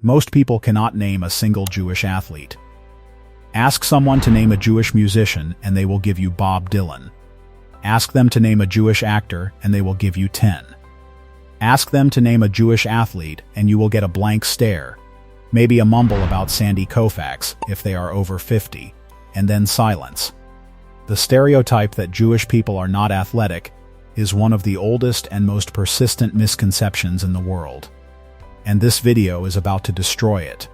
Most people cannot name a single Jewish athlete. Ask someone to name a Jewish musician and they will give you Bob Dylan. Ask them to name a Jewish actor and they will give you 10. Ask them to name a Jewish athlete and you will get a blank stare, maybe a mumble about Sandy Koufax if they are over 50, and then silence. The stereotype that Jewish people are not athletic is one of the oldest and most persistent misconceptions in the world. And this video is about to destroy it.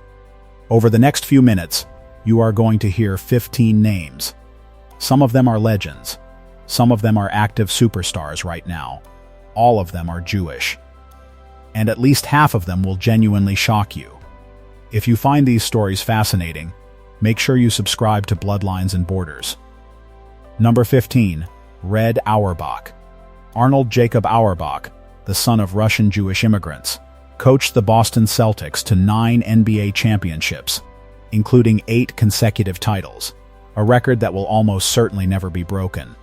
Over the next few minutes, you are going to hear 15 names. Some of them are legends. Some of them are active superstars right now. All of them are Jewish. And at least half of them will genuinely shock you. If you find these stories fascinating, make sure you subscribe to Bloodlines and Borders. Number 15. Red Auerbach. Arnold Jacob Auerbach, the son of Russian Jewish immigrants, coached the Boston Celtics to 9 NBA championships, including 8 consecutive titles, a record that will almost certainly never be broken.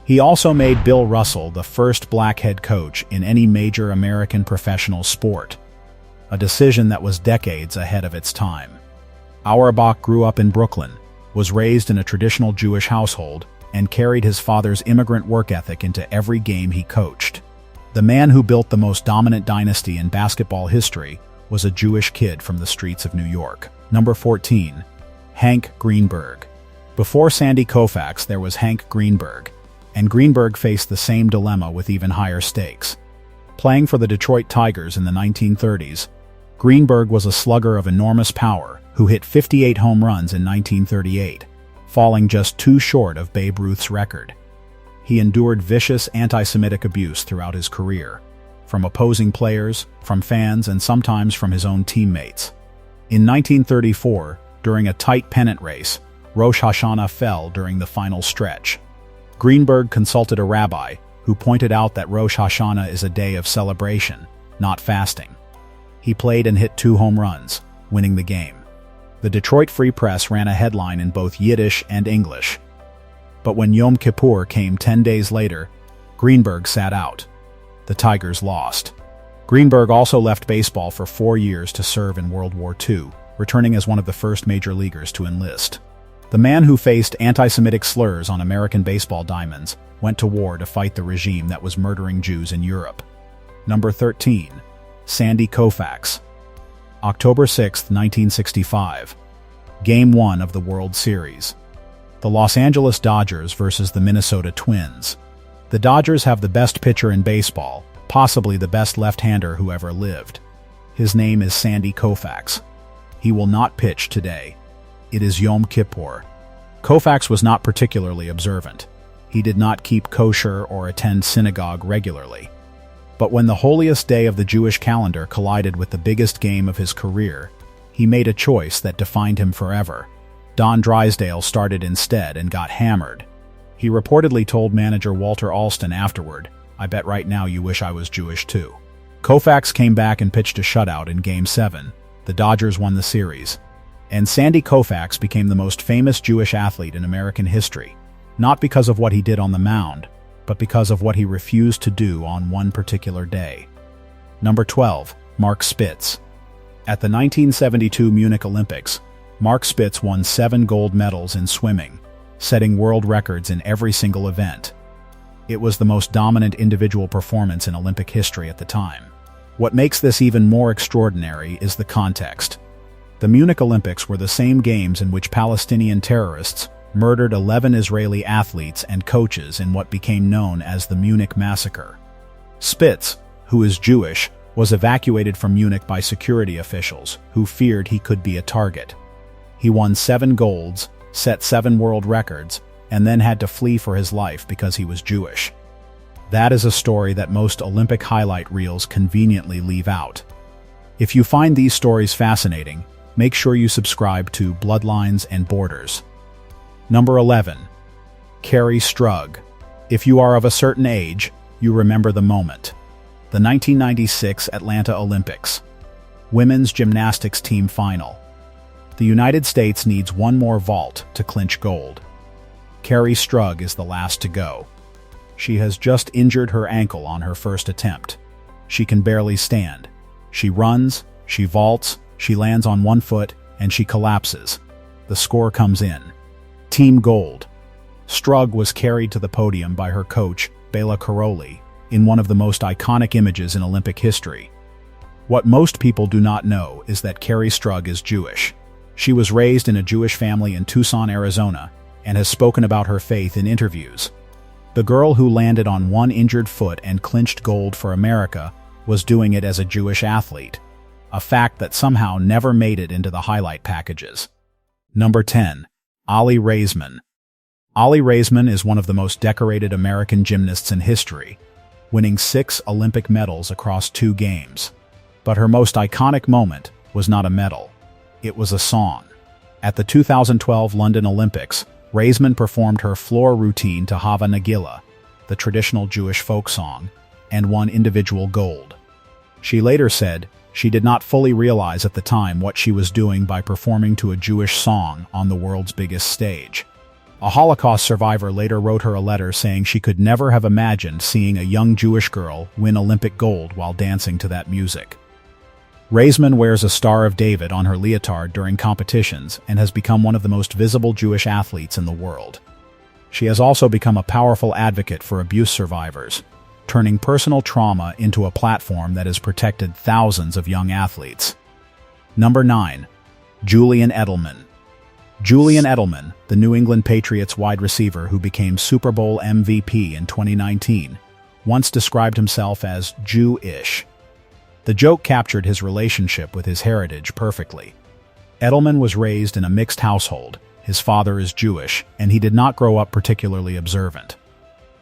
He also made Bill Russell the first black head coach in any major American professional sport, a decision that was decades ahead of its time. Auerbach grew up in Brooklyn, was raised in a traditional Jewish household, and carried his father's immigrant work ethic into every game he coached. The man who built the most dominant dynasty in basketball history was a Jewish kid from the streets of New York. Number 14. Hank Greenberg. Before Sandy Koufax, there was Hank Greenberg, and Greenberg faced the same dilemma with even higher stakes. Playing for the Detroit Tigers in the 1930s, Greenberg was a slugger of enormous power who hit 58 home runs in 1938, falling just 2 short of Babe Ruth's record. He endured vicious anti-Semitic abuse throughout his career, from opposing players, from fans, and sometimes from his own teammates. In 1934, during a tight pennant race, Rosh Hashanah fell during the final stretch. Greenberg consulted a rabbi who pointed out that Rosh Hashanah is a day of celebration, not fasting. He played and hit 2 home runs, winning the game. The Detroit Free Press ran a headline in both Yiddish and English. But when Yom Kippur came 10 days later, Greenberg sat out. The Tigers lost. Greenberg also left baseball for 4 years to serve in World War II, returning as one of the first major leaguers to enlist. The man who faced anti-Semitic slurs on American baseball diamonds went to war to fight the regime that was murdering Jews in Europe. Number 13. Sandy Koufax. October 6, 1965. Game 1 of the World Series. The Los Angeles Dodgers versus the Minnesota Twins. The Dodgers have the best pitcher in baseball, possibly the best left-hander who ever lived. His name is Sandy Koufax. He will not pitch today. It is Yom Kippur. Koufax was not particularly observant. He did not keep kosher or attend synagogue regularly. But when the holiest day of the Jewish calendar collided with the biggest game of his career, he made a choice that defined him forever. Don Drysdale started instead and got hammered. He reportedly told manager Walter Alston afterward, "I bet right now you wish I was Jewish too." Koufax came back and pitched a shutout in Game 7. The Dodgers won the series. And Sandy Koufax became the most famous Jewish athlete in American history, not because of what he did on the mound, but because of what he refused to do on one particular day. Number 12. Mark Spitz. At the 1972 Munich Olympics, Mark Spitz won 7 gold medals in swimming, setting world records in every single event. It was the most dominant individual performance in Olympic history at the time. What makes this even more extraordinary is the context. The Munich Olympics were the same games in which Palestinian terrorists murdered 11 Israeli athletes and coaches in what became known as the Munich Massacre. Spitz, who is Jewish, was evacuated from Munich by security officials who feared he could be a target. He won 7 golds, set 7 world records, and then had to flee for his life because he was Jewish. That is a story that most Olympic highlight reels conveniently leave out. If you find these stories fascinating, make sure you subscribe to Bloodlines and Borders. Number 11. Carrie Strug. If you are of a certain age, you remember the moment. The 1996 Atlanta Olympics. Women's gymnastics team final. The United States needs 1 more vault to clinch gold. Carrie Strug is the last to go. She has just injured her ankle on her first attempt. She can barely stand. She runs, she vaults, She lands on one foot, and she collapses. The score comes in. Team Gold. Strug was carried to the podium by her coach, Bela Karolyi, in one of the most iconic images in Olympic history. What most people do not know is that Carrie Strug is Jewish. She was raised in a Jewish family in Tucson, Arizona, and has spoken about her faith in interviews. The girl who landed on one injured foot and clinched gold for America was doing it as a Jewish athlete, a fact that somehow never made it into the highlight packages. Number 10. Aulie Raisman. Aulie Raisman is one of the most decorated American gymnasts in history, winning 6 Olympic medals across 2 games. But her most iconic moment was not a medal. It was a song. At the 2012 London Olympics, Raisman performed her floor routine to Hava Nagila, the traditional Jewish folk song, and won individual gold. She later said she did not fully realize at the time what she was doing by performing to a Jewish song on the world's biggest stage. A Holocaust survivor later wrote her a letter saying she could never have imagined seeing a young Jewish girl win Olympic gold while dancing to that music. Raisman wears a Star of David on her leotard during competitions and has become one of the most visible Jewish athletes in the world. She has also become a powerful advocate for abuse survivors, turning personal trauma into a platform that has protected thousands of young athletes. Number 9. Julian Edelman. Julian Edelman, the New England Patriots wide receiver who became Super Bowl MVP in 2019, once described himself as Jew-ish. The joke captured his relationship with his heritage perfectly. Edelman was raised in a mixed household. His father is Jewish, and he did not grow up particularly observant.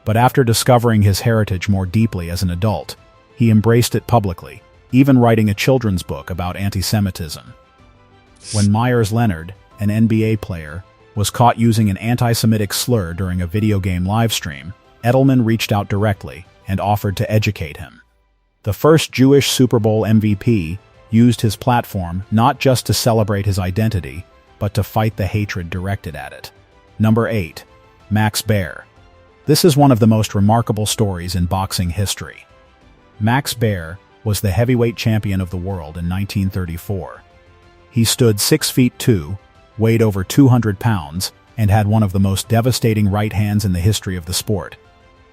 But after discovering his heritage more deeply as an adult, he embraced it publicly, even writing a children's book about antisemitism. When Myers Leonard, an NBA player, was caught using an anti-Semitic slur during a video game livestream, Edelman reached out directly and offered to educate him. The first Jewish Super Bowl MVP used his platform not just to celebrate his identity, but to fight the hatred directed at it. Number 8. Max Baer. This is one of the most remarkable stories in boxing history. Max Baer was the heavyweight champion of the world in 1934. He stood 6 feet 2, weighed over 200 pounds, and had one of the most devastating right hands in the history of the sport.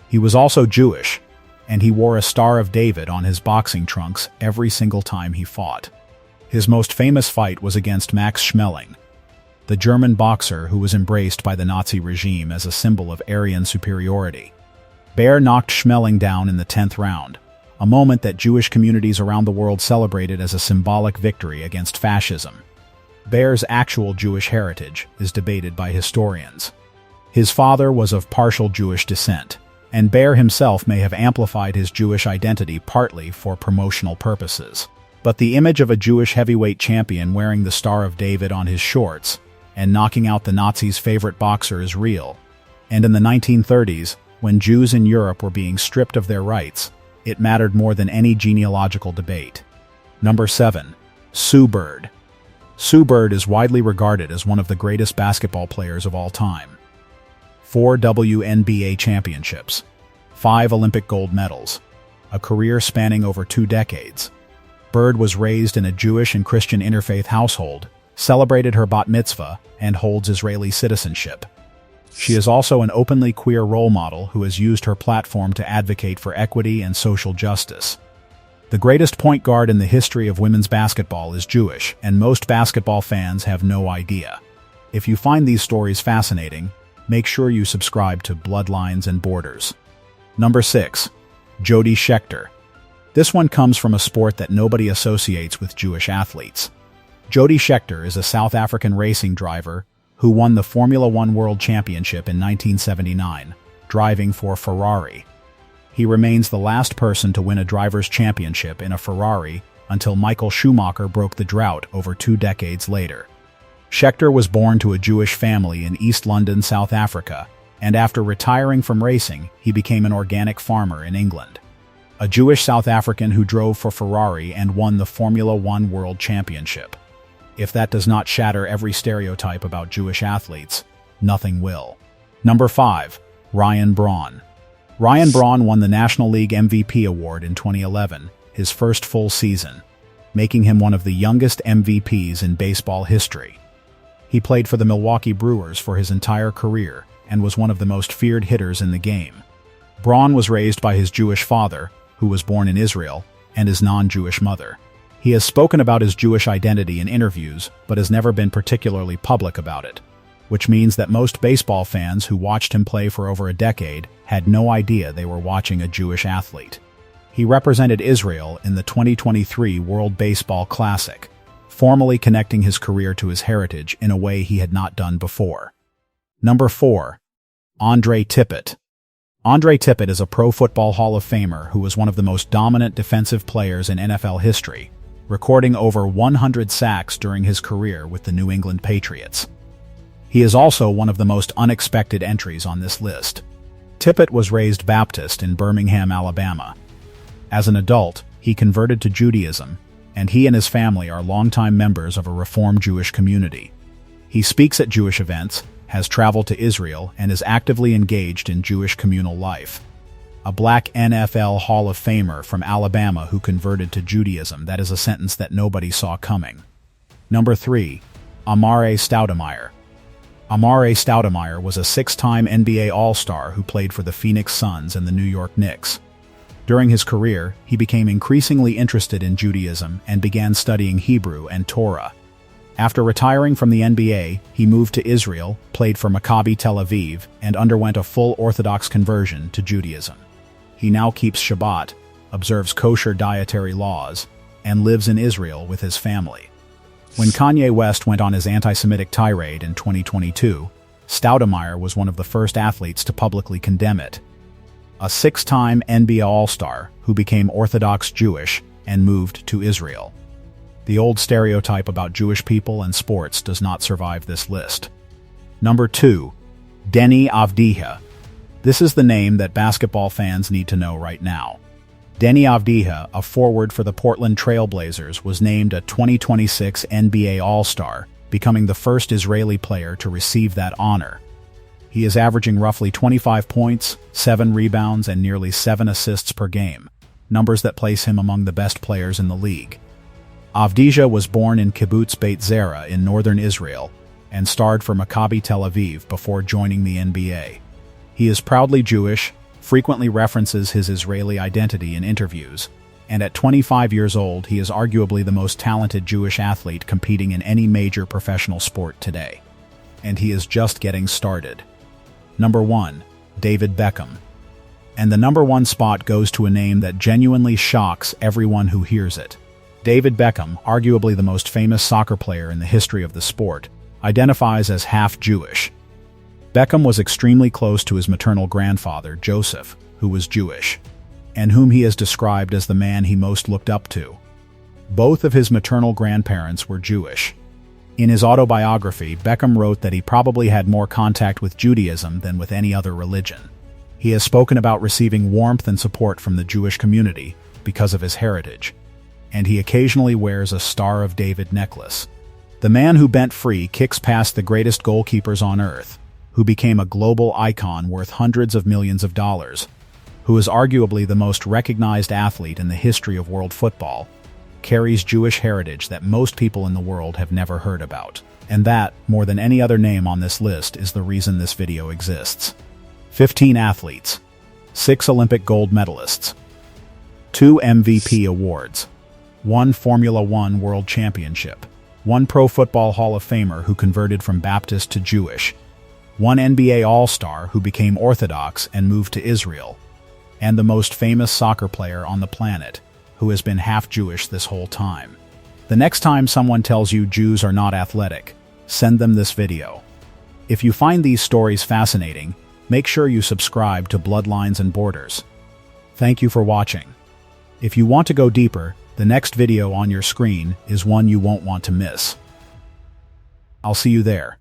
He was also Jewish, and he wore a Star of David on his boxing trunks every single time he fought. His most famous fight was against Max Schmeling, the German boxer who was embraced by the Nazi regime as a symbol of Aryan superiority. Baer knocked Schmeling down in the 10th round, a moment that Jewish communities around the world celebrated as a symbolic victory against fascism. Baer's actual Jewish heritage is debated by historians. His father was of partial Jewish descent, and Baer himself may have amplified his Jewish identity partly for promotional purposes. But the image of a Jewish heavyweight champion wearing the Star of David on his shorts and knocking out the Nazis' favorite boxer is real. And in the 1930s, when Jews in Europe were being stripped of their rights, it mattered more than any genealogical debate. Number 7. Sue Bird. Sue Bird is widely regarded as one of the greatest basketball players of all time. 4 WNBA championships, 5 Olympic gold medals, a career spanning over 2 decades. Bird was raised in a Jewish and Christian interfaith household, celebrated her bat mitzvah, and holds Israeli citizenship. She is also an openly queer role model who has used her platform to advocate for equity and social justice. The greatest point guard in the history of women's basketball is Jewish, and most basketball fans have no idea. If you find these stories fascinating, make sure you subscribe to Bloodlines and Borders. Number 6. Jody Scheckter. This one comes from a sport that nobody associates with Jewish athletes. Jody Scheckter is a South African racing driver who won the Formula One World Championship in 1979, driving for Ferrari. He remains the last person to win a driver's championship in a Ferrari until Michael Schumacher broke the drought over 2 decades later. Scheckter was born to a Jewish family in East London, South Africa, and after retiring from racing, he became an organic farmer in England. A Jewish South African who drove for Ferrari and won the Formula One World Championship. If that does not shatter every stereotype about Jewish athletes, nothing will. Number 5. Ryan Braun. Ryan Braun won the National League MVP award in 2011, his first full season. making him one of the youngest MVPs in baseball history. He played for the Milwaukee Brewers for his entire career and was one of the most feared hitters in the game. Braun was raised by his Jewish father, who was born in Israel, and his non-Jewish mother. He has spoken about his Jewish identity in interviews, but has never been particularly public about it, which means that most baseball fans who watched him play for over a decade had no idea they were watching a Jewish athlete. He represented Israel in the 2023 World Baseball Classic, formally connecting his career to his heritage in a way he had not done before. Number 4. Andre Tippett. Andre Tippett is a Pro Football Hall of Famer who was one of the most dominant defensive players in NFL history, recording over 100 sacks during his career with the New England Patriots. He is also one of the most unexpected entries on this list. Tippett was raised Baptist in Birmingham, Alabama. As an adult, he converted to Judaism, and he and his family are longtime members of a Reform Jewish community. He speaks at Jewish events, has traveled to Israel, and is actively engaged in Jewish communal life. A black NFL Hall of Famer from Alabama who converted to Judaism. That is a sentence that nobody saw coming. Number 3. Amar'e Stoudemire. Amar'e Stoudemire was a 6-time NBA All-Star who played for the Phoenix Suns and the New York Knicks. During his career, he became increasingly interested in Judaism and began studying Hebrew and Torah. After retiring from the NBA, he moved to Israel, played for Maccabi Tel Aviv, and underwent a full Orthodox conversion to Judaism. He now keeps Shabbat, observes kosher dietary laws, and lives in Israel with his family. When Kanye West went on his anti-Semitic tirade in 2022, Stoudemire was one of the first athletes to publicly condemn it. A 6-time NBA All-Star who became Orthodox Jewish and moved to Israel. The old stereotype about Jewish people and sports does not survive this list. Number 2. Deni Avdija. This is the name that basketball fans need to know right now. Deni Avdija, a forward for the Portland Trail Blazers, was named a 2026 NBA All-Star, becoming the first Israeli player to receive that honor. He is averaging roughly 25 points, 7 rebounds, and nearly 7 assists per game, numbers that place him among the best players in the league. Avdija was born in Kibbutz Beit Zera in northern Israel and starred for Maccabi Tel Aviv before joining the NBA. He is proudly Jewish, frequently references his Israeli identity in interviews, and at 25 years old he is arguably the most talented Jewish athlete competing in any major professional sport today. And he is just getting started. Number 1. David Beckham. And the number 1 spot goes to a name that genuinely shocks everyone who hears it. David Beckham, arguably the most famous soccer player in the history of the sport, identifies as half Jewish. Beckham was extremely close to his maternal grandfather, Joseph, who was Jewish, and whom he has described as the man he most looked up to. Both of his maternal grandparents were Jewish. In his autobiography, Beckham wrote that he probably had more contact with Judaism than with any other religion. He has spoken about receiving warmth and support from the Jewish community because of his heritage, and he occasionally wears a Star of David necklace. The man who bent free kicks past the greatest goalkeepers on earth, who became a global icon worth hundreds of millions of dollars, who is arguably the most recognized athlete in the history of world football, carries Jewish heritage that most people in the world have never heard about. And that, more than any other name on this list, is the reason this video exists. 15 athletes, 6 Olympic gold medalists, 2 MVP awards, 1 Formula One World Championship, 1 Pro Football Hall of Famer who converted from Baptist to Jewish, 1 NBA All-Star who became Orthodox and moved to Israel, and the most famous soccer player on the planet, who has been half Jewish this whole time. The next time someone tells you Jews are not athletic, send them this video. If you find these stories fascinating, make sure you subscribe to Bloodlines and Borders. Thank you for watching. If you want to go deeper, the next video on your screen is one you won't want to miss. I'll see you there.